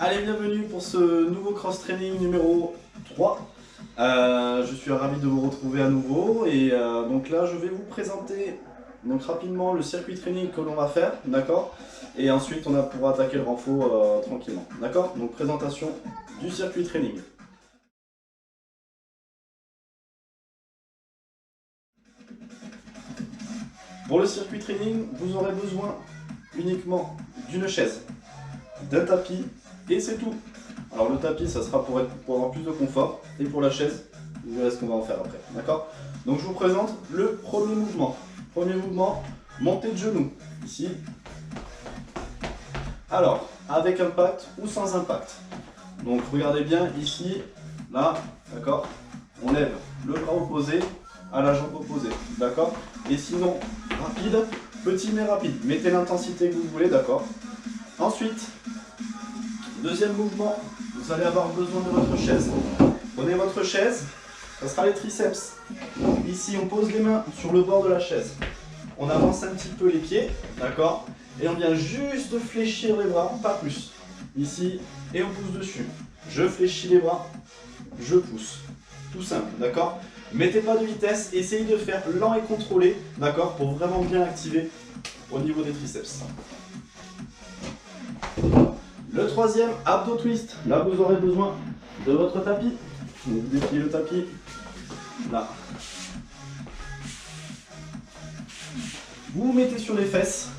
Allez, bienvenue pour ce nouveau cross-training numéro 3. Je suis ravi de vous retrouver à nouveau et donc là je vais vous présenter donc rapidement le circuit training que l'on va faire, d'accord? Et ensuite on pourra attaquer le renfort tranquillement, d'accord? Donc présentation du circuit training. Pour le circuit training, vous aurez besoin uniquement d'une chaise, d'un tapis et c'est tout. Alors le tapis, ça sera pour avoir plus de confort et pour la chaise, vous verrez ce qu'on va en faire après, d'accord? Donc je vous présente le premier mouvement. Premier mouvement, montée de genoux, ici. Alors, avec impact ou sans impact. Donc regardez bien ici, là, d'accord? On lève le bras opposé à la jambe opposée, d'accord? Et sinon, rapide, petit mais rapide. Mettez l'intensité que vous voulez, d'accord? Ensuite, deuxième mouvement, vous allez avoir besoin de votre chaise. Prenez votre chaise, ça sera les triceps. Ici, on pose les mains sur le bord de la chaise. On avance un petit peu les pieds, d'accord? Et on vient juste fléchir les bras, pas plus. Ici, et on pousse dessus. Je fléchis les bras, je pousse. Tout simple, d'accord? Mettez pas de vitesse, essayez de faire lent et contrôlé, d'accord? Pour vraiment bien activer au niveau des triceps. Le troisième, abdo twist. Là, vous aurez besoin de votre tapis. Donc, vous dépliez le tapis. Là. Vous vous mettez sur les fesses.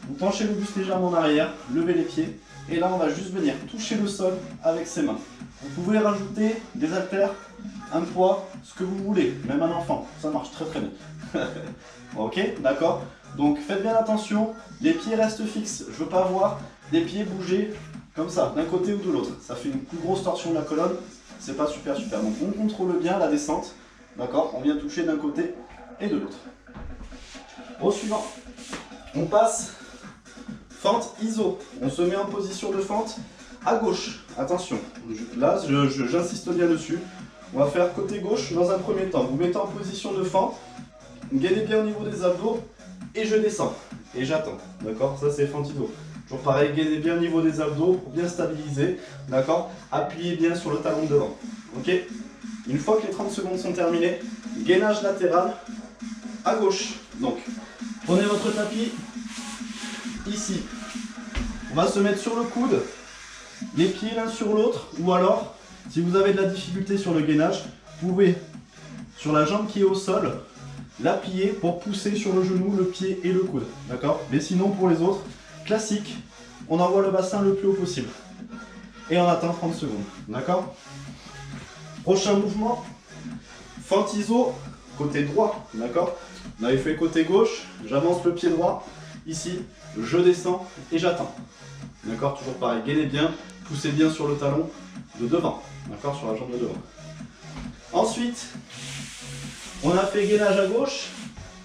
Vous penchez le buste légèrement en arrière. Levez les pieds. Et là, on va juste venir toucher le sol avec ses mains. Vous pouvez rajouter des haltères, un poids, ce que vous voulez. Même un enfant. Ça marche très très bien. Ok, d'accord? Donc, faites bien attention. Les pieds restent fixes. Je ne veux pas voir des pieds bouger comme ça, d'un côté ou de l'autre. Ça fait une plus grosse torsion de la colonne, c'est pas super. Donc on contrôle bien la descente, d'accord? On vient toucher d'un côté et de l'autre. Au suivant, on passe fente iso. On se met en position de fente à gauche. Attention, là j'insiste bien dessus. On va faire côté gauche dans un premier temps. Vous mettez en position de fente, gainez bien au niveau des abdos et je descends. Et j'attends, d'accord? Ça c'est fente iso. Toujours pareil, gainez bien au niveau des abdos pour bien stabiliser, d'accord? Appuyez bien sur le talon de devant, ok? Une fois que les 30 secondes sont terminées, gainage latéral à gauche. Donc, prenez votre tapis, ici. On va se mettre sur le coude, les pieds l'un sur l'autre, ou alors, si vous avez de la difficulté sur le gainage, vous pouvez, sur la jambe qui est au sol, l'appuyer pour pousser sur le genou, le pied et le coude, d'accord? Mais sinon, pour les autres, classique, on envoie le bassin le plus haut possible. Et on attend 30 secondes. D'accord? Prochain mouvement, fente iso, côté droit. D'accord? On avait fait côté gauche, j'avance le pied droit. Ici, je descends et j'attends. D'accord? Toujours pareil, gainez bien, poussez bien sur le talon de devant. D'accord? Sur la jambe de devant. Ensuite, on a fait gainage à gauche.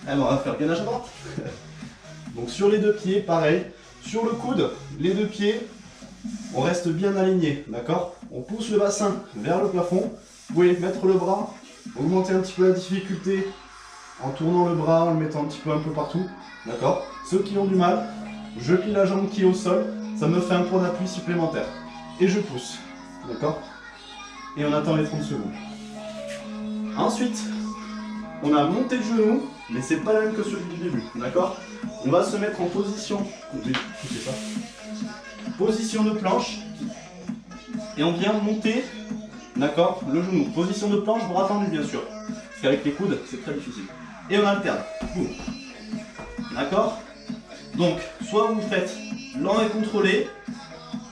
Et on va faire gainage à droite. Donc sur les deux pieds, pareil. Sur le coude, les deux pieds, on reste bien aligné, d'accord? On pousse le bassin vers le plafond. Vous pouvez mettre le bras, augmenter un petit peu la difficulté en tournant le bras, en le mettant un peu partout, d'accord? Ceux qui ont du mal, je plie la jambe qui est au sol, ça me fait un point d'appui supplémentaire. Et je pousse, d'accord? Et on attend les 30 secondes. Ensuite, on a monté de genou, mais c'est pas la même que celui du début, d'accord? On va se mettre en position, position de planche, et on vient monter, d'accord, le genou. Position de planche, bras tendus bien sûr, parce qu'avec les coudes, c'est très difficile. Et on alterne, boum, d'accord? Donc, soit vous faites lent et contrôlé,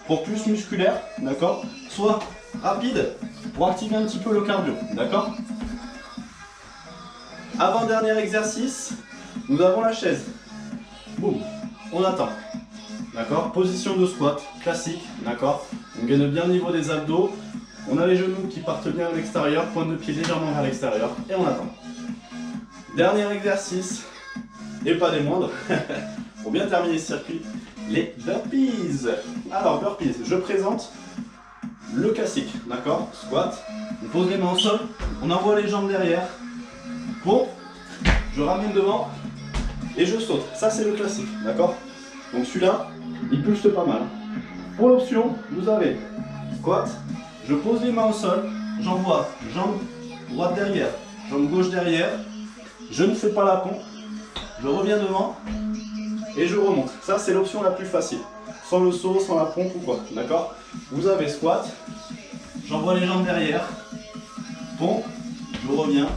pour plus musculaire, d'accord? Soit rapide, pour activer un petit peu le cardio, d'accord? Avant-dernier exercice, nous avons la chaise. Boum, on attend. D'accord? Position de squat, classique, d'accord? On gagne bien au niveau des abdos. On a les genoux qui partent bien à l'extérieur, pointe de pied légèrement vers l'extérieur, et on attend. Dernier exercice, et pas des moindres, pour bien terminer ce circuit, les burpees. Alors, burpees, je présente le classique, d'accord? Squat, on pose les mains au sol, on envoie les jambes derrière. Bon, je ramène devant et je saute. Ça, c'est le classique, d'accord? Donc celui-là, il pulse pas mal. Pour l'option, vous avez squat, je pose les mains au sol, j'envoie jambe droite derrière, jambe gauche derrière, je ne fais pas la pompe, je reviens devant et je remonte. Ça, c'est l'option la plus facile. Sans le saut, sans la pompe ou quoi. D'accord? Vous avez squat, j'envoie les jambes derrière, pompe, je reviens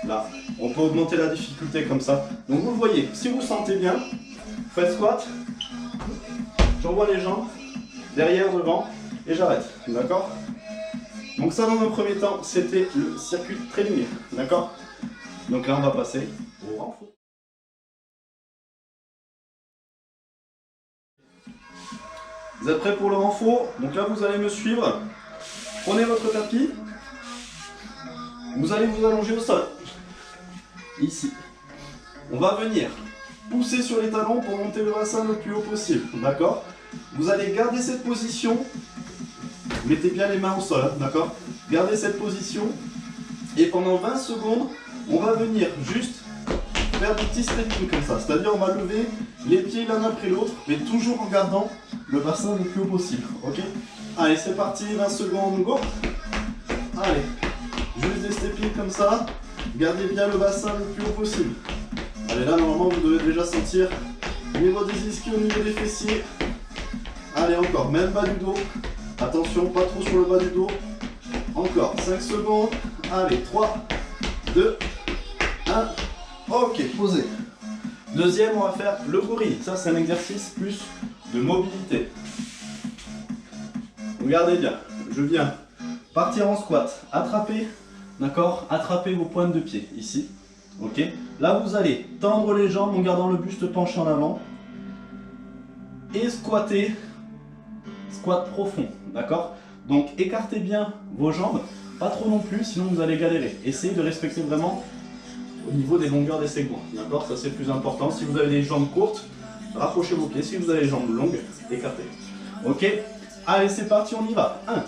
là. On peut augmenter la difficulté comme ça. Donc vous le voyez, si vous sentez bien, faites squat, j'envoie les jambes derrière, devant et j'arrête. D'accord? Donc ça, dans un premier temps, c'était le circuit préliminaire. D'accord? Donc là, on va passer au renfort. Vous êtes prêts pour le renfort? Donc là, vous allez me suivre. Prenez votre tapis. Vous allez vous allonger au sol. Ici. On va venir pousser sur les talons pour monter le bassin le plus haut possible. D'accord? Vous allez garder cette position. Mettez bien les mains au sol. D'accord? Gardez cette position. Et pendant 20 secondes, on va venir juste faire des petits stepping comme ça. C'est-à-dire on va lever les pieds l'un après l'autre, mais toujours en gardant le bassin le plus haut possible. Ok? Allez, c'est parti, 20 secondes, go! Allez, juste des stepping comme ça. Gardez bien le bassin le plus haut possible. Allez, là, normalement, vous devez déjà sentir au niveau des ischios, au niveau des fessiers. Allez, encore, même bas du dos. Attention, pas trop sur le bas du dos. Encore, 5 secondes. Allez, 3, 2, 1. Ok, posez. Deuxième, on va faire le gorille. Ça, c'est un exercice plus de mobilité. Regardez bien, je viens partir en squat, attraper, d'accord? Attraper vos pointes de pied, ici. Ok? Là, vous allez tendre les jambes en gardant le buste penché en avant. Et squatter, squat profond, d'accord? Donc, écartez bien vos jambes, pas trop non plus, sinon vous allez galérer. Essayez de respecter vraiment au niveau des longueurs des segments, d'accord? Ça, c'est le plus important. Si vous avez des jambes courtes, rapprochez vos pieds. Si vous avez les jambes longues, écartez. Ok? Allez, c'est parti, on y va. 1.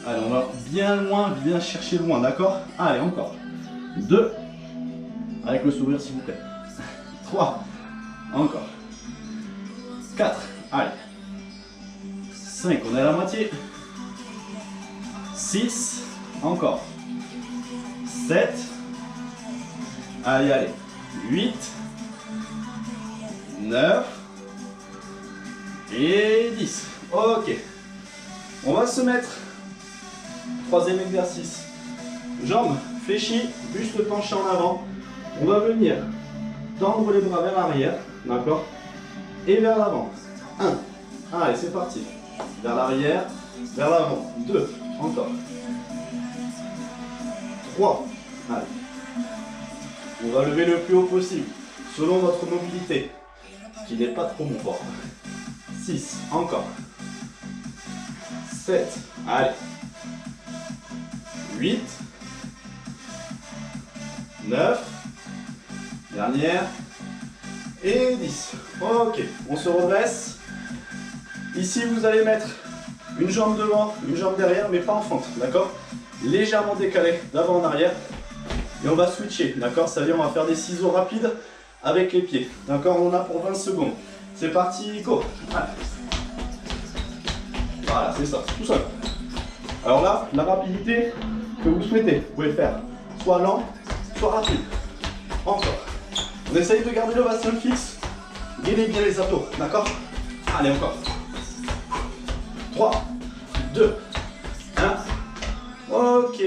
Allez, on va bien loin, bien chercher loin, d'accord? Allez, encore. 2. Avec le sourire, s'il vous plaît. 3. Encore. 4. Allez. 5, on est à la moitié. 6. Encore. 7. Allez, allez. 8. 9. Et 10. Ok. On va se mettre. Troisième exercice. Jambes fléchies, buste penché en avant. On va venir tendre les bras vers l'arrière. D'accord? Et vers l'avant. 1. Allez, c'est parti. Vers l'arrière, vers l'avant. 2. Encore. 3. Allez. On va lever le plus haut possible, selon votre mobilité, qui n'est pas trop mon fort. 6. Encore. 7. Allez. 8. 9. Dernière. Et 10. Ok, on se redresse. Ici, vous allez mettre une jambe devant, une jambe derrière, mais pas en fente, d'accord? Légèrement décalé d'avant en arrière. Et on va switcher, d'accord? Ça veut dire on va faire des ciseaux rapides avec les pieds. D'accord? On en a pour 20 secondes. C'est parti, go! Allez. Voilà, c'est ça, tout seul. Alors là, la rapidité que vous souhaitez, vous pouvez faire soit lent, soit rapide. Encore. On essaye de garder le bassin fixe. Gainez bien les abdos, d'accord? Allez, encore. 3, 2, 1. Ok.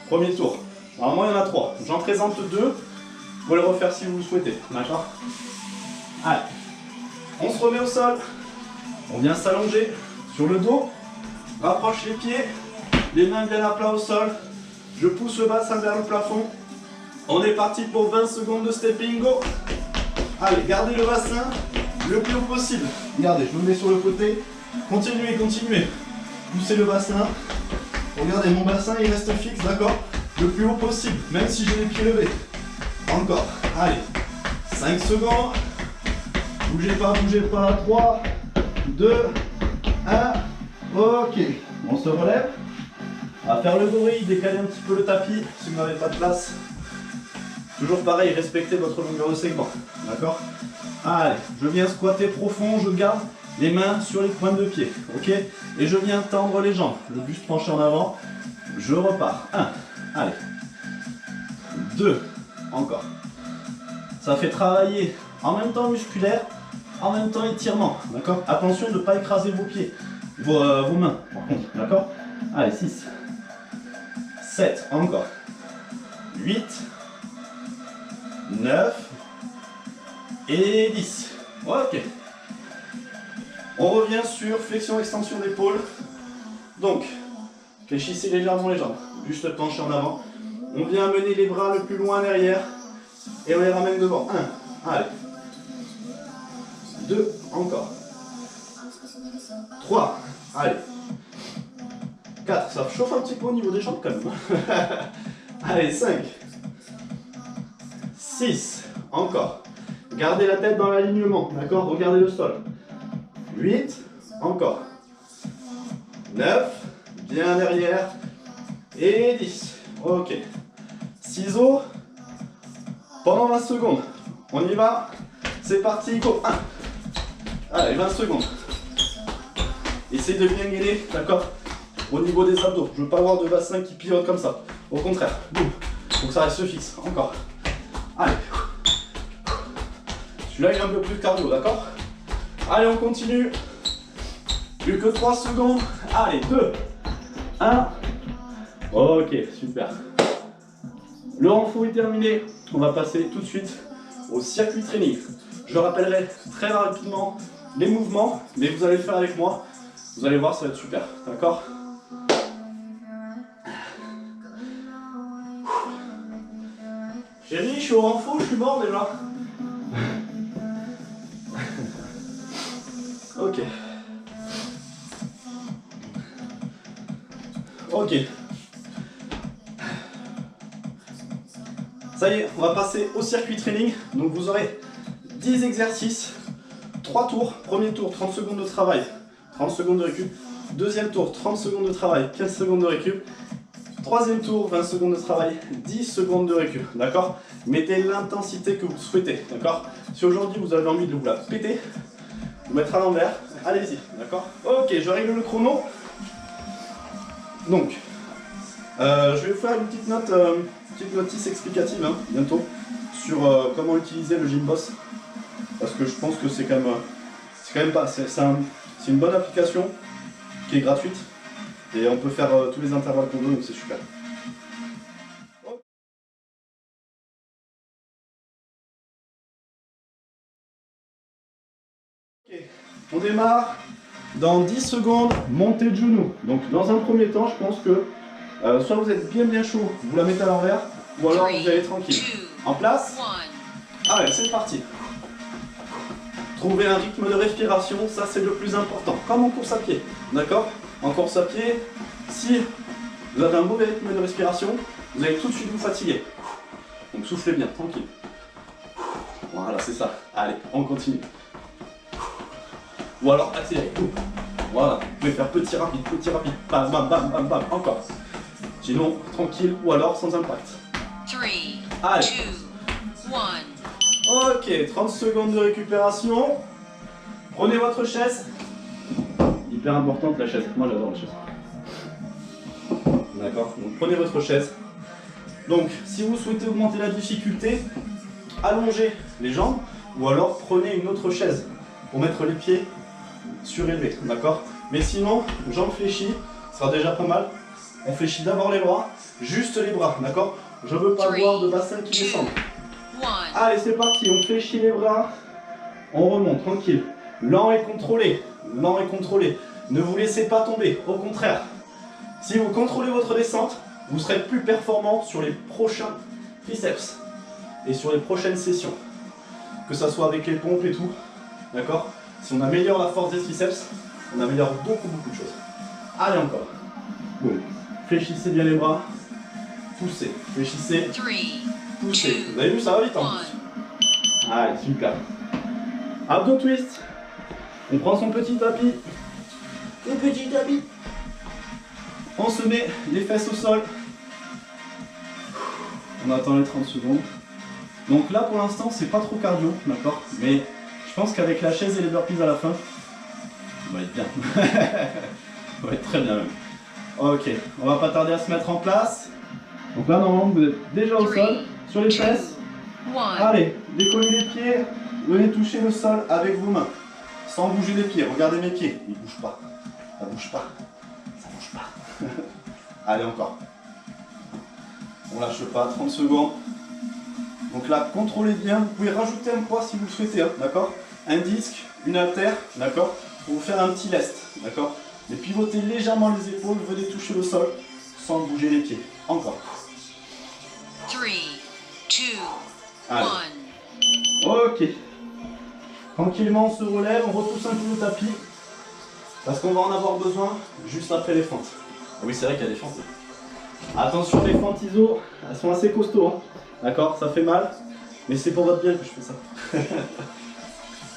Premier tour. Normalement, il y en a 3. J'en présente 2. Vous pouvez le refaire si vous le souhaitez, d'accord? Allez. On se remet au sol. On vient s'allonger sur le dos. Rapproche les pieds. Les mains bien à plat au sol. Je pousse le bassin vers le plafond. On est parti pour 20 secondes de stepping, go. Allez, gardez le bassin le plus haut possible. Regardez, je me mets sur le côté. Continuez, continuez. Poussez le bassin. Regardez, mon bassin il reste fixe, d'accord? Le plus haut possible, même si j'ai les pieds levés. Encore. Allez. 5 secondes. Bougez pas. 3, 2, 1. Ok. On se relève. On va faire le gorille, décaler un petit peu le tapis si vous n'avez pas de place. Toujours pareil, respectez votre longueur de segment. D'accord? Allez, je viens squatter profond, je garde les mains sur les pointes de pied, ok? Et je viens tendre les jambes, le buste penché en avant, je repars. 1, allez. 2, encore. Ça fait travailler en même temps musculaire, en même temps étirement, d'accord? Attention de ne pas écraser vos pieds, vos mains, par contre, d'accord? Allez, 6, 7, encore. 8, 9 et 10. Ok. On revient sur flexion-extension d'épaule. Donc, fléchissez légèrement les jambes, buste penché en avant. On vient amener les bras le plus loin derrière et on les ramène devant. 1, allez. 2, encore. 3, allez. 4, ça chauffe un petit peu au niveau des jambes quand même. Allez, 5. 6, encore. Gardez la tête dans l'alignement, d'accord? Regardez le sol. 8, encore. 9, bien derrière. Et 10. Ok. Ciseaux. Pendant 20 secondes. On y va. C'est parti, go. 1. Allez, 20 secondes. Essayez de bien gainer, d'accord? Au niveau des abdos. Je ne veux pas avoir de bassin qui pivote comme ça. Au contraire. Boum. Faut que ça reste fixe. Encore. Allez. Celui-là, il est un peu plus cardio, d'accord? Allez, on continue. Plus que 3 secondes. Allez, 2, 1. Ok, super. Le renfort est terminé. On va passer tout de suite au circuit training. Je rappellerai très rapidement les mouvements, mais vous allez le faire avec moi. Vous allez voir, ça va être super, d'accord? Chérie, je suis au renfort, je suis mort déjà. Ok. Ok. Ça y est, on va passer au circuit training. Donc vous aurez 10 exercices, 3 tours. Premier tour, 30 secondes de travail, 30 secondes de récup. Deuxième tour, 30 secondes de travail, 15 secondes de récup. Troisième tour, 20 secondes de travail, 10 secondes de récup. D'accord? Mettez l'intensité que vous souhaitez. D'accord? Si aujourd'hui vous avez envie de vous la péter, vous mettre à l'envers, allez-y. D'accord? Ok, je règle le chrono. Donc, je vais vous faire une petite note, petite notice explicative bientôt sur comment utiliser le Gymboss, parce que je pense que c'est quand même pas, c'est une bonne application qui est gratuite et on peut faire tous les intervalles qu'on veut, donc c'est super. Ok, on démarre dans 10 secondes, montée de genoux. Donc dans un premier temps, je pense que soit vous êtes bien chaud, vous la mettez à l'envers, ou alors vous allez tranquille. En place. Allez, c'est parti. Trouver un rythme de respiration, ça c'est le plus important. Comme en course à pied, d'accord? En course à pied, si vous avez un mauvais rythme de respiration, vous allez tout de suite vous fatiguer. Donc soufflez bien, tranquille. Voilà, c'est ça. Allez, on continue. Ou alors accélérez. Voilà, vous pouvez faire petit rapide, bam, bam, bam, bam, bam, encore. Sinon, tranquille ou alors sans impact. 3, allez. 2, 1. Ok, 30 secondes de récupération. Prenez votre chaise. Hyper importante la chaise, moi j'adore la chaise. D'accord, donc prenez votre chaise. Donc, si vous souhaitez augmenter la difficulté, allongez les jambes ou alors prenez une autre chaise pour mettre les pieds surélevés, d'accord? Mais sinon, jambes fléchies, ça sera déjà pas mal. On fléchit d'abord les bras, juste les bras, d'accord? Je veux pas voir de bassin qui descend. Allez, c'est parti, on fléchit les bras, on remonte, tranquille. Lent et contrôlé, lent et contrôlé. Ne vous laissez pas tomber, au contraire. Si vous contrôlez votre descente, vous serez plus performant sur les prochains triceps et sur les prochaines sessions. Que ça soit avec les pompes et tout, d'accord? Si on améliore la force des triceps, on améliore beaucoup de choses. Allez, encore. Boum. Fléchissez bien les bras, poussez, fléchissez, poussez. Vous avez vu, ça va vite en plus. Allez, super. Abdos twist. On prend son petit tapis. Le petit tapis. On se met les fesses au sol. On attend les 30 secondes. Donc là, pour l'instant, c'est pas trop cardio, d'accord? Mais je pense qu'avec la chaise et les burpees à la fin, On va être bien. On va être très bien même. Ok, on va pas tarder à se mettre en place. Donc là, normalement, vous êtes déjà au sol, sur les fesses. Allez, décollez les pieds, venez toucher le sol avec vos mains. Sans bouger les pieds, regardez mes pieds. Ils bougent pas. Ça bouge pas. Ça bouge pas. Allez, encore. On lâche pas, 30 secondes. Donc là, contrôlez bien. Vous pouvez rajouter un poids si vous le souhaitez, hein, d'accord? Un disque, une haltère, d'accord? Pour vous faire un petit lest, d'accord? Et pivotez légèrement les épaules, venez toucher le sol sans bouger les pieds. Encore. 3, 2, 1. Ok. Tranquillement, on se relève, on repousse un peu le tapis. Parce qu'on va en avoir besoin juste après les fentes. Oui, c'est vrai qu'il y a des fentes. Attention, les fentes ISO, elles sont assez costauds. Hein. D'accord, ça fait mal. Mais c'est pour votre bien que je fais ça.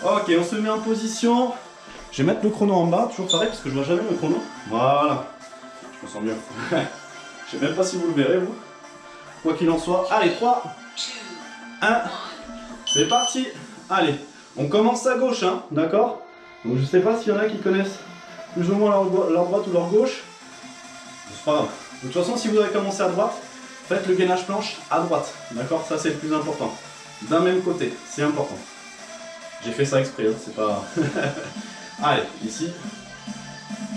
Ok, on se met en position. Je vais mettre le chrono en bas, toujours pareil, parce que je vois jamais le chrono. Voilà. Je me sens mieux. Je sais même pas si vous le verrez, vous. Quoi qu'il en soit. Allez, 3, 1. C'est parti. Allez, on commence à gauche, hein, d'accord? Donc je sais pas s'il y en a qui connaissent plus ou moins leur droite ou leur gauche. C'est pas grave. De toute façon, si vous avez commencé à droite, faites le gainage planche à droite. D'accord? Ça, c'est le plus important. D'un même côté, c'est important. J'ai fait ça exprès, hein, c'est pas... Allez, ici.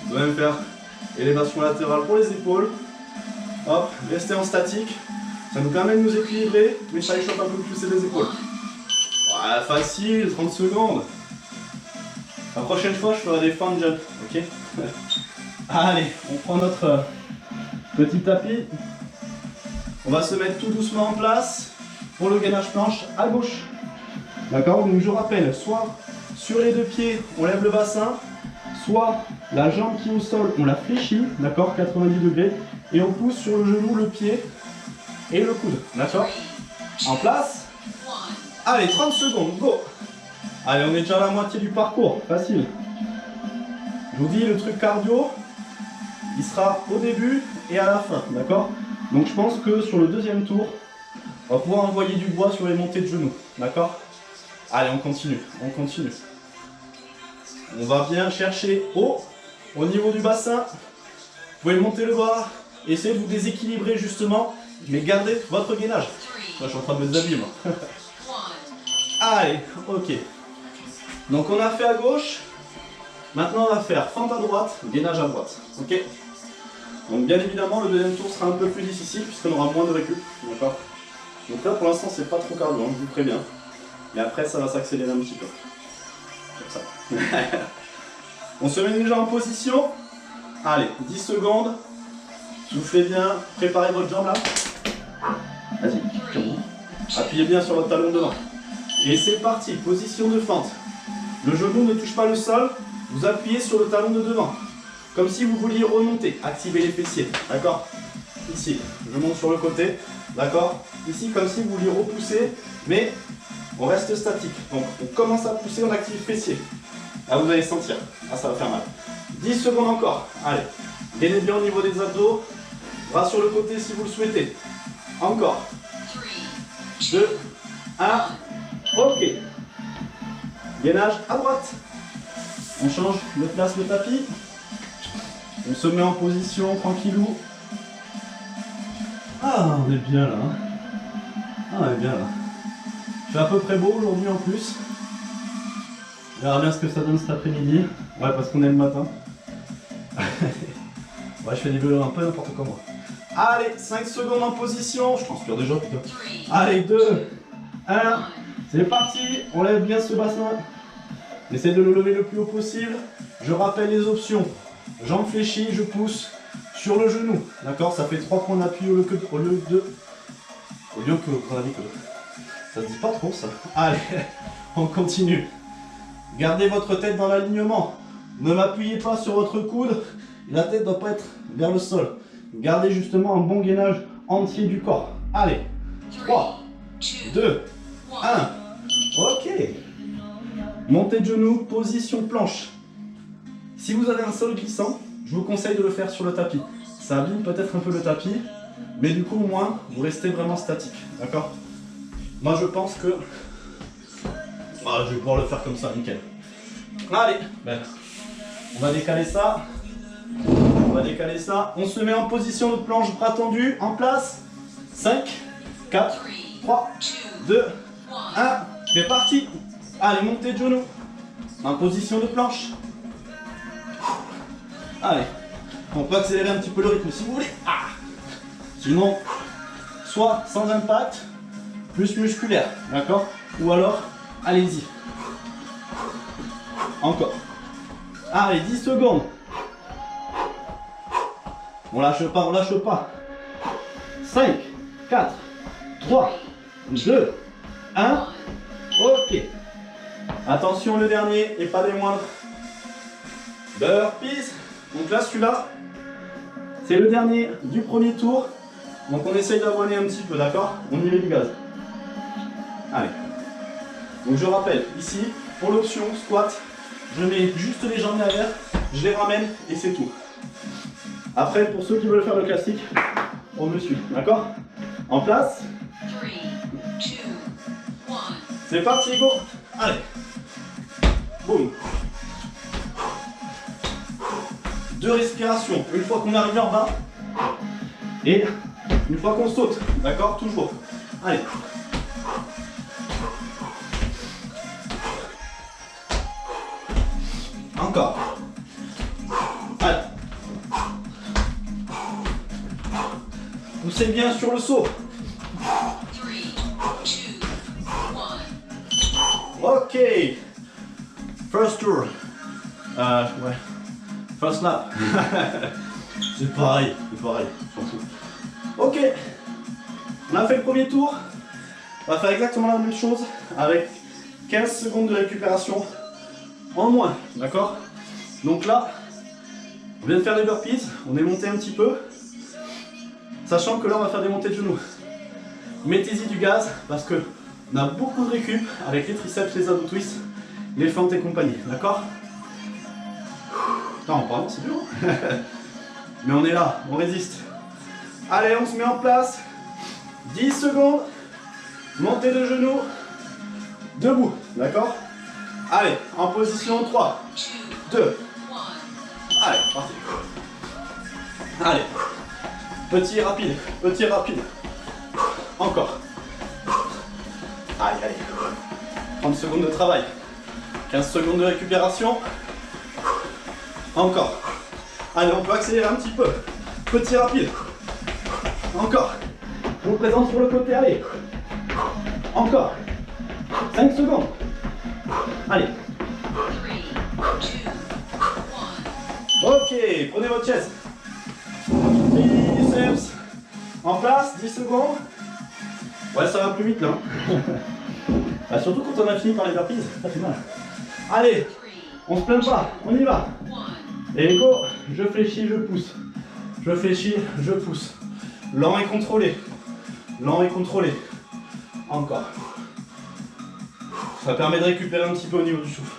Vous pouvez même faire élévation latérale pour les épaules. Hop, restez en statique. Ça nous permet de nous équilibrer, mais ça échauffe un peu plus les épaules. Voilà, facile, 30 secondes. La prochaine fois, je ferai des fan jump, ok? Allez, on prend notre petit tapis. On va se mettre tout doucement en place pour le gainage planche à gauche. D'accord? Donc je rappelle, soit sur les deux pieds, on lève le bassin, soit la jambe qui est au sol, on la fléchit, d'accord? 90 degrés, et on pousse sur le genou, le pied et le coude, d'accord? En place. Allez, 30 secondes, go! Allez, on est déjà à la moitié du parcours, facile. Je vous dis, le truc cardio, il sera au début et à la fin, d'accord? Donc je pense que sur le deuxième tour, on va pouvoir envoyer du bois sur les montées de genoux, d'accord? Allez, on continue, on continue. On va bien chercher haut, au niveau du bassin. Vous pouvez monter le bras, essayez de vous déséquilibrer justement, mais gardez votre gainage. Là, je suis en train de me déshabiller, moi. Allez, ok. Donc on a fait à gauche. Maintenant on va faire fente à droite, gainage à droite. Ok. Donc bien évidemment le deuxième tour sera un peu plus difficile puisqu'on aura moins de récup. D'accord. Donc là pour l'instant c'est pas trop cardio, hein, je vous préviens. Mais après ça va s'accélérer un petit peu. Comme ça. On se met déjà en position. Allez, 10 secondes. Soufflez bien, préparez votre jambe là. Vas-y, appuyez bien sur votre talon devant. Et c'est parti, position de fente. Le genou ne touche pas le sol, vous appuyez sur le talon de devant. Comme si vous vouliez remonter, activer les fessiers, d'accord? Ici, je monte sur le côté, d'accord? Ici, comme si vous vouliez repousser, mais on reste statique. Donc, on commence à pousser, on active fessier. Là, vous allez sentir, là, ça va faire mal. 10 secondes encore, allez. Gainez bien au niveau des abdos, bras sur le côté si vous le souhaitez. Encore. 2, 1, ok. Gainage à droite. On change de place le tapis. On se met en position tranquillou. Ah, on est bien là. Ah, on est bien là. Il fait à peu près beau aujourd'hui en plus. On verra bien ce que ça donne cet après-midi. Ouais, parce qu'on est le matin. Ouais, je fais des vélos un peu n'importe comment. Allez, 5 secondes en position. Je transpire déjà, putain. Allez, 2, 1. C'est parti. On lève bien ce bassin. Essayez de le lever le plus haut possible. Je rappelle les options. Jambes fléchies, je pousse sur le genou. D'accord? Ça fait 3 points d'appui au lieu que vous avez que. Ça se dit pas trop ça. Allez, on continue. Gardez votre tête dans l'alignement. Ne m'appuyez pas sur votre coude. La tête ne doit pas être vers le sol. Gardez justement un bon gainage entier du corps. Allez, 3, 2, 1. Ok. Montée de genoux, position planche. Si vous avez un sol glissant, je vous conseille de le faire sur le tapis. Ça abîme peut-être un peu le tapis, mais du coup au moins, vous restez vraiment statique. D'accord? Moi je pense que... Ah, je vais pouvoir le faire comme ça, nickel. Allez, ben. On va décaler ça. On va décaler ça. On se met en position de planche, bras tendus, en place. 5, 4, 3, 2, 1. C'est parti. Allez, montez de genoux. En position de planche. Allez. On peut accélérer un petit peu le rythme si vous voulez. Ah. Sinon, soit sans impact, plus musculaire. D'accord? Ou alors, allez-y. Encore. Allez, 10 secondes. On lâche pas, on lâche pas. 5, 4, 3, 2, 1. Ok. Attention, le dernier et pas des moindres. Burpees. Donc là, celui-là, c'est le dernier du premier tour. Donc on essaye d'avoiner un petit peu, d'accord? On y met du gaz. Allez. Donc je rappelle, ici, pour l'option squat, je mets juste les jambes derrière, je les ramène et c'est tout. Après, pour ceux qui veulent faire le classique, on me suit, d'accord? En place. 3, 2, 1. C'est parti, go! Allez. Boum. 2 respirations, une fois qu'on arrive en bas et une fois qu'on saute, d'accord? Toujours. Allez. Encore. Allez. Poussez bien sur le saut. 3, 2, 1. Ok. First tour. Ouais. First lap. C'est pareil, c'est pareil. Je m'en fous. Ok. On a fait le premier tour. On va faire exactement la même chose avec 15 secondes de récupération en moins. D'accord? Donc là, on vient de faire les burpees. On est monté un petit peu. Sachant que là, on va faire des montées de genoux. Mettez-y du gaz parce que on a beaucoup de récup avec les triceps, les abdos twists, les fentes et compagnie. D'accord? Putain, pardon, c'est dur. Mais on est là, on résiste. Allez, on se met en place. 10 secondes. Montée de genoux. Debout. D'accord? Allez, en position 3, 2. Allez, parti. Allez. Petit rapide, petit rapide. Encore. Aïe, aïe. 30 secondes de travail. 15 secondes de récupération. Encore. Allez, on peut accélérer un petit peu. Petit rapide. Encore. Je vous présente sur le côté, allez. Encore. 5 secondes. Allez. 3, 2, 1. Ok, prenez votre chaise. Biceps. En place, 10 secondes. Ouais, ça va plus vite là. Bah, surtout quand on a fini par les burpees, ça fait mal. Allez, on se plaint pas, on y va. Et go, je fléchis, je pousse. Je fléchis, je pousse. Lent et contrôlé. Lent et contrôlé. Encore. Ça permet de récupérer un petit peu au niveau du souffle.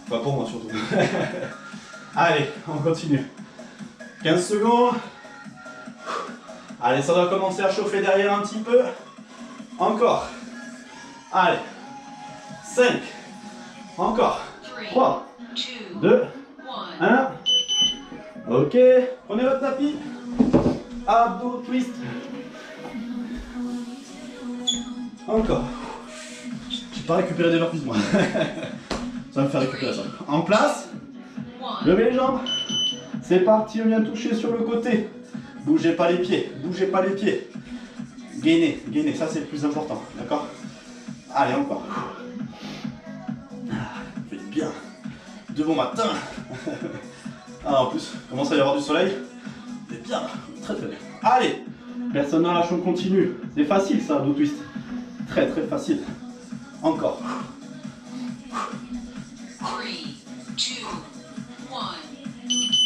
Pas pour moi surtout. Allez, on continue. 15 secondes. Allez, ça doit commencer à chauffer derrière un petit peu. Encore. Allez. 5. Encore. 3, 2, 1. Ok. Prenez votre tapis. Abdos, twist. Encore. J'ai pas récupéré des burpees moi. Ça va me faire récupérer ça. En place. Levez les jambes. C'est parti, on vient toucher sur le côté. Bougez pas les pieds, bougez pas les pieds. Gainez, gainez, ça c'est le plus important, d'accord? Allez, encore. Faites bien. De bon matin. Ah, en plus, commence à y avoir du soleil. C'est bien, très très bien. Allez, personne ne lâche, on continue. C'est facile ça, abdos twist. Très très facile. Encore. 3, 2,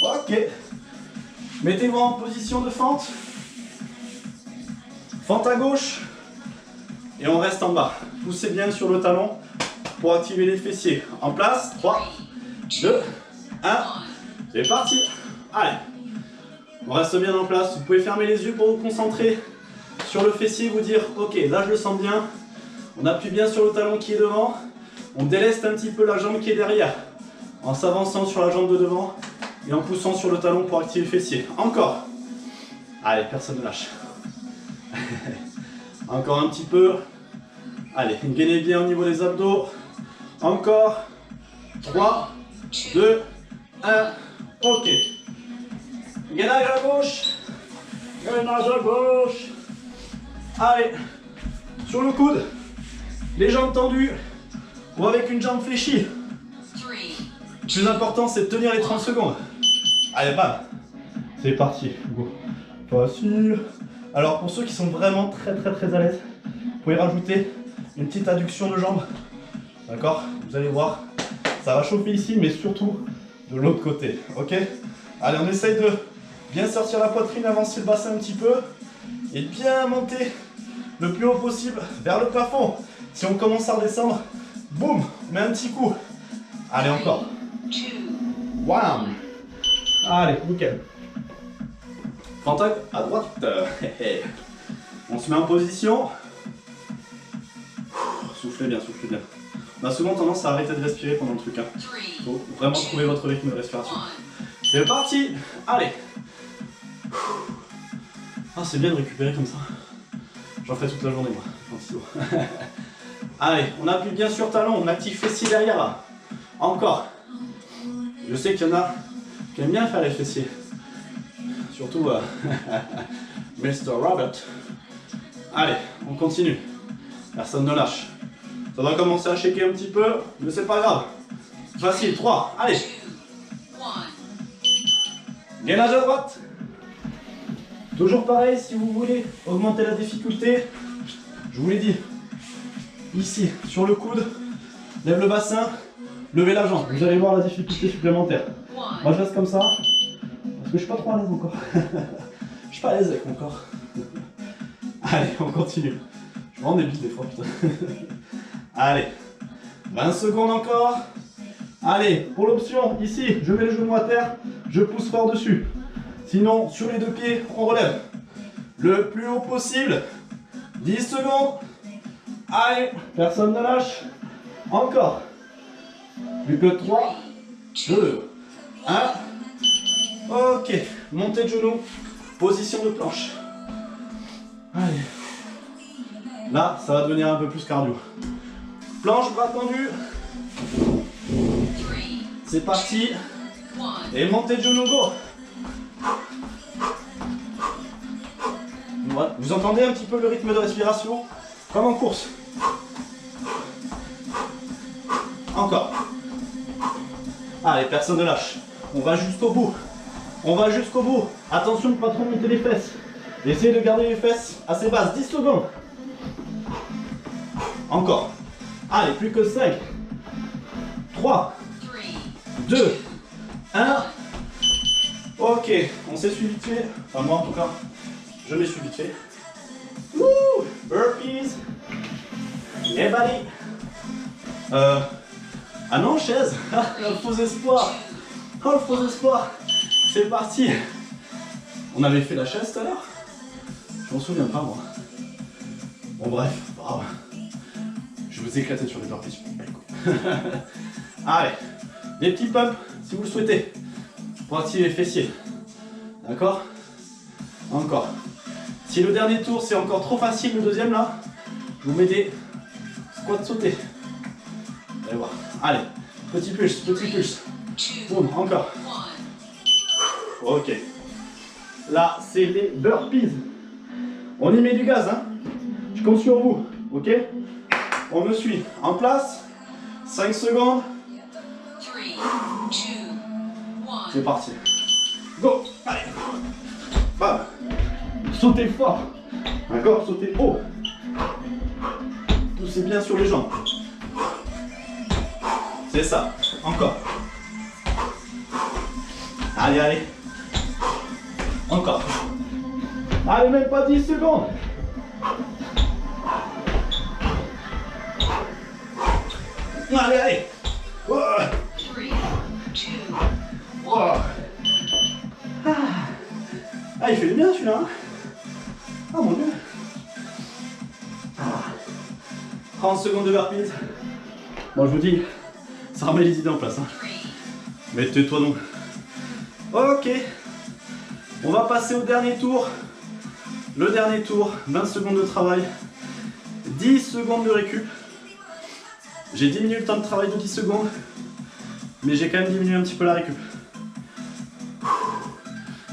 1. Ok. Mettez-vous en position de fente. Fente à gauche. Et on reste en bas. Poussez bien sur le talon pour activer les fessiers. En place. 3, 2, 1. C'est parti. Allez. On reste bien en place. Vous pouvez fermer les yeux pour vous concentrer sur le fessier. Vous dire, ok, là je le sens bien. On appuie bien sur le talon qui est devant. On déleste un petit peu la jambe qui est derrière. en s'avançant sur la jambe de devant et en poussant sur le talon pour activer le fessier. Encore. Allez, personne ne lâche. Encore un petit peu. Allez, gainez bien au niveau des abdos. Encore. 3, 2, 1. Ok. Gainage à gauche. Gainage à gauche. Allez. Sur le coude. Les jambes tendues. Ou avec une jambe fléchie. Le plus important, c'est de tenir les 30 secondes. Allez, bam. C'est parti. Go. Facile. Alors, pour ceux qui sont vraiment très à l'aise, vous pouvez rajouter une petite adduction de jambes. D'accord? Vous allez voir, ça va chauffer ici, mais surtout de l'autre côté. Ok? Allez, on essaye de bien sortir la poitrine, avancer le bassin un petit peu et bien monter le plus haut possible vers le plafond. Si on commence à redescendre, boum, on met un petit coup. Allez, encore. Wham! Allez, nickel. Contact à droite. On se met en position. Soufflez bien, soufflez bien. On a souvent tendance à arrêter de respirer pendant le truc. Il faut vraiment trouver votre rythme de respiration. C'est parti. Allez. Ah, c'est bien de récupérer comme ça. J'en fais toute la journée, moi. Allez, on appuie bien sur talon, on active fessier derrière là. Encore. Je sais qu'il y en a qui aiment bien faire les fessiers. Surtout Mr. Robert. Allez, on continue. Personne ne lâche. Ça doit commencer à shaker un petit peu, mais c'est pas grave. Facile, 3, allez. Gainage à droite. Toujours pareil, si vous voulez augmenter la difficulté, je vous l'ai dit. Ici, sur le coude, lève le bassin, levez la jambe. Vous allez voir la difficulté supplémentaire. Moi je reste comme ça, parce que je suis pas trop à l'aise encore. Je suis pas à l'aise avec mon corps. Allez, on continue. Je me rends débile des fois, putain. Allez, 20 secondes encore. Allez, pour l'option, ici, je mets le genou à terre, je pousse fort dessus. Sinon, sur les deux pieds, on relève. Le plus haut possible. 10 secondes. Allez, personne ne lâche. Encore. Plus que 3, 2, 1. Ok, montée de genou, position de planche. Allez. Là, ça va devenir un peu plus cardio. Planche, bras tendus. C'est parti. Et montée de genou, go. Voilà. Vous entendez un petit peu le rythme de respiration? Comme en course. Encore. Allez, personne ne lâche. On va jusqu'au bout. On va jusqu'au bout. Attention de ne pas trop monter les fesses. Essayez de garder les fesses assez basses. 10 secondes. Encore. Allez, plus que 5. 3, 2, 1. Ok, on s'essuie vite fait. Enfin, moi en tout cas, je m'essuie vite fait. Wouh! Burpees. Yeah, buddy. Ah non, chaise. Le faux espoir. Oh, le faux espoir. C'est parti. On avait fait la chaise tout à l'heure? Je m'en souviens pas, moi. Bon, bref, bravo. Je vais vous éclater sur les burpees. Allez, des petits pumps si vous le souhaitez. Pour activer les fessiers. D'accord? Encore. Si le dernier tour c'est encore trop facile, le deuxième là, je vous mets des squats sautés. Allez voir. Allez, petit pulse, petit pulse. Boum, encore. Ok. Là, c'est les burpees. On y met du gaz, hein. Je compte sur vous, ok? On me suit. En place. 5 secondes. C'est parti. Go. Allez. Bam. Sautez fort. D'accord? Sautez haut. Poussez bien sur les jambes. C'est ça. Encore. Allez, allez. Encore. Allez, même pas 10 secondes. Allez, allez. Oh. Oh. Ah, il fait du bien celui-là. Hein. Ah mon dieu. 30 secondes de burpees. Bon, je vous dis, ça remet les idées en place. Hein. Mais tais-toi donc. Ok. On va passer au dernier tour. Le dernier tour, 20 secondes de travail, 10 secondes de récup. J'ai diminué le temps de travail de 10 secondes, mais j'ai quand même diminué un petit peu la récup.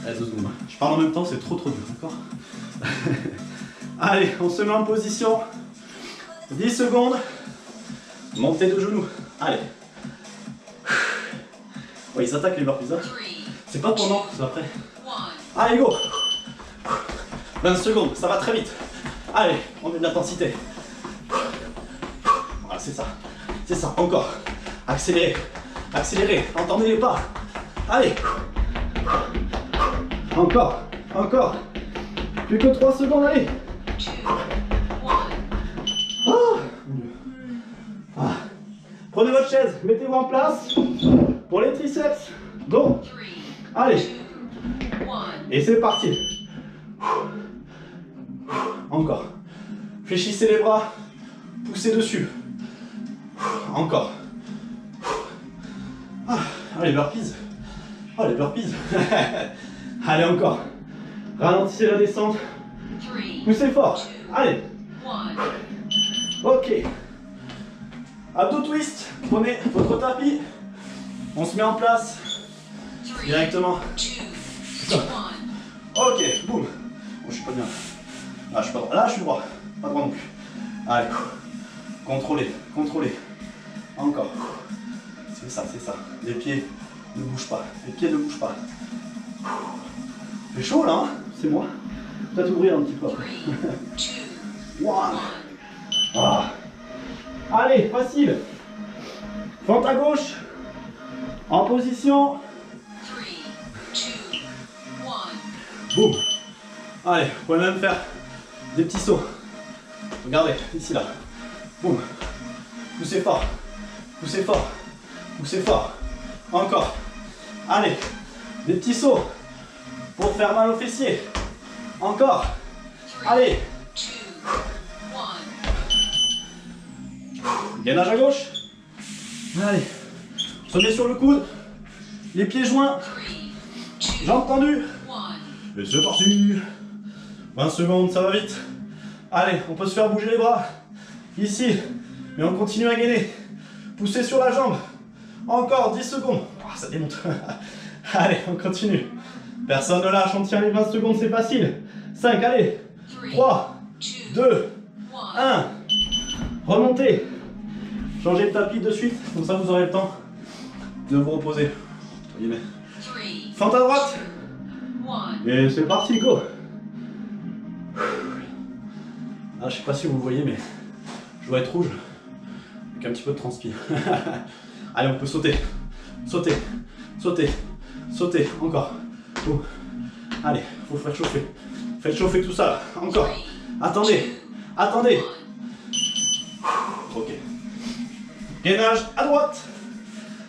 Allez, 2 secondes. Je parle en même temps, c'est trop dur, d'accord? Allez, on se met en position. 10 secondes. Montée de genoux. Allez. Ouais, ils attaquent les burpees. Hein. C'est pas pendant, c'est après. Allez, go! 20 secondes, ça va très vite. Allez, on met de l'intensité. Voilà, c'est ça. C'est ça, encore. Accélérez. Accélérez. Entendez les pas. Allez. Encore. Encore. Plus que 3 secondes, allez. Oh. Ah. Prenez votre chaise, mettez-vous en place. Pour les triceps. Go. Allez. Et c'est parti. Encore. Fléchissez les bras. Poussez dessus. Encore. Ah, les burpees. Oh, les burpees. Allez, encore. Ralentissez la descente. Poussez fort. Allez. Ok. Abdos twist. Prenez votre tapis. On se met en place. Directement. Ok, boum. Oh, je suis pas bien. Là, je suis pas droit. Là, je suis droit. Pas droit non plus. Allez. Contrôlez, contrôlez. Encore. C'est ça, c'est ça. Les pieds ne bougent pas. Les pieds ne bougent pas. C'est chaud là, hein? C'est moi. Peut-être ouvrir un petit peu. Wow. Ah. Allez, facile. Fente à gauche. En position. Boum. Allez, vous pouvez même faire des petits sauts. Regardez, ici là. Boum. Poussez fort. Poussez fort. Poussez fort. Encore. Allez. Des petits sauts. Pour faire mal aux fessiers. Encore. Allez. Gainage à gauche. Allez. Se met sur le coude. Les pieds joints. Jambes tendues. Et c'est parti. 20 secondes, ça va vite. Allez, on peut se faire bouger les bras. Ici. Mais on continue à gainer. Poussez sur la jambe. Encore 10 secondes. Oh, ça démonte. Allez, on continue. Personne ne lâche, on tient les 20 secondes, c'est facile. 5, allez. 3, 2, 1. Remontez. Changez de tapis de suite, comme ça vous aurez le temps de vous reposer. Fente à droite. Et c'est parti, go. Ah, je sais pas si vous le voyez, mais je dois être rouge. Avec un petit peu de transpi. Allez, on peut sauter. Sauter. Sauter. Sauter. Encore. Oh. Allez, faut faire chauffer. Faites chauffer tout ça. Encore. Attendez. Attendez. Ok. Gainage à droite.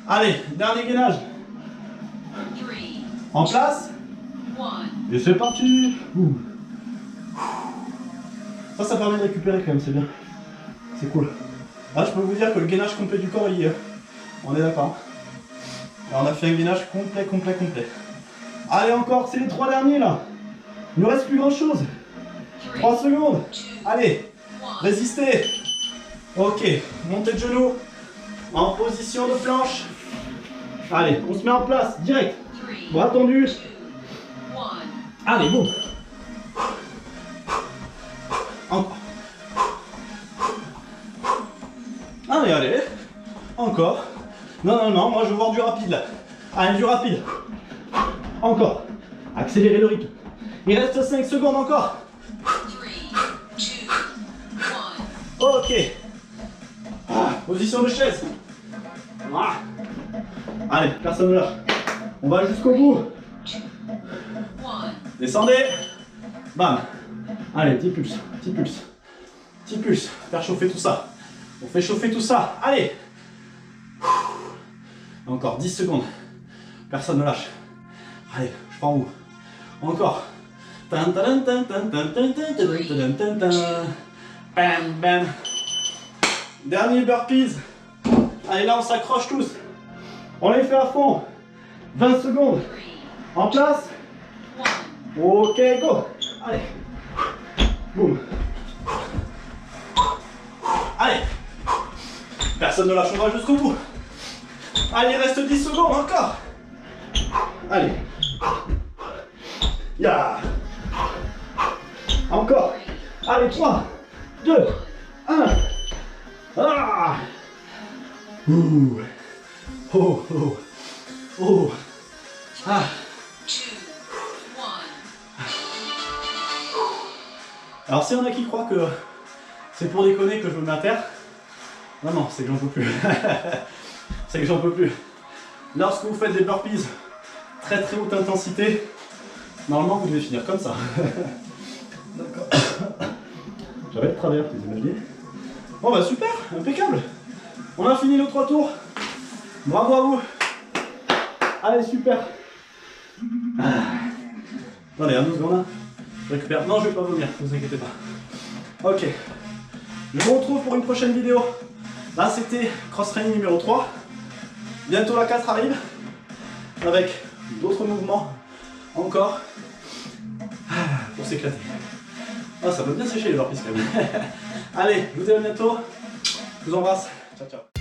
Allez, dernier gainage. En place. Et c'est parti. Ça permet de récupérer quand même, c'est bien. C'est cool. Là, je peux vous dire que le gainage complet du corps, il y est. On est d'accord. Là, on a fait un gainage complet, complet, complet. Allez, encore, c'est les 3 derniers là. Il ne reste plus grand chose. 3 secondes. Allez, résistez. Ok, montez de genoux. En position de planche. Allez, on se met en place, direct. Bras tendus. Allez, boum. Encore. Allez, allez. Encore. Non, non, non, moi je veux voir du rapide là. Allez, du rapide. Encore. Accélérez le rythme. Il reste 5 secondes encore. Ok. Ah, position de chaise. Ah. Allez, personne ne lâche. On va jusqu'au bout. Descendez. Bam. Allez, petit pulse, petit pulse. Petit pulse. Faire chauffer tout ça. On fait chauffer tout ça. Allez. Encore 10 secondes. Personne ne lâche. Allez, je prends où? Encore. Bam, bam. Dernier burpees. Allez, là, on s'accroche tous. On les fait à fond. 20 secondes. 3, En place. 1. Ok, go. Allez. Boum. Allez. Personne ne lâchera jusqu'au bout. Allez, il reste 10 secondes encore. Allez. Ya. Encore. Allez, 3, 2, 1. Ah. Ouh. Oh, oh. Oh. Ah. 2, 1. Alors s'il y en a qui croient que c'est pour déconner que je me mets à terre, non, non, c'est que j'en peux plus. C'est que j'en peux plus. Lorsque vous faites des burpees très très haute intensité, normalement vous devez finir comme ça. D'accord. J'avais de travers, vous imaginez. Bon bah super, impeccable. On a fini nos 3 tours. Bravo à vous. Allez, super. Ah. Attendez, un 12 secondes. Je récupère. Non, je vais pas vomir, ne vous inquiétez pas. Ok. Je vous retrouve pour une prochaine vidéo. Là, c'était cross-training numéro 3. Bientôt la 4 arrive. Avec d'autres mouvements. Encore. Pour s'éclater. Ah, ça peut bien sécher les burpees quand même. Allez, je vous dis à bientôt. Je vous embrasse. Ciao, ciao.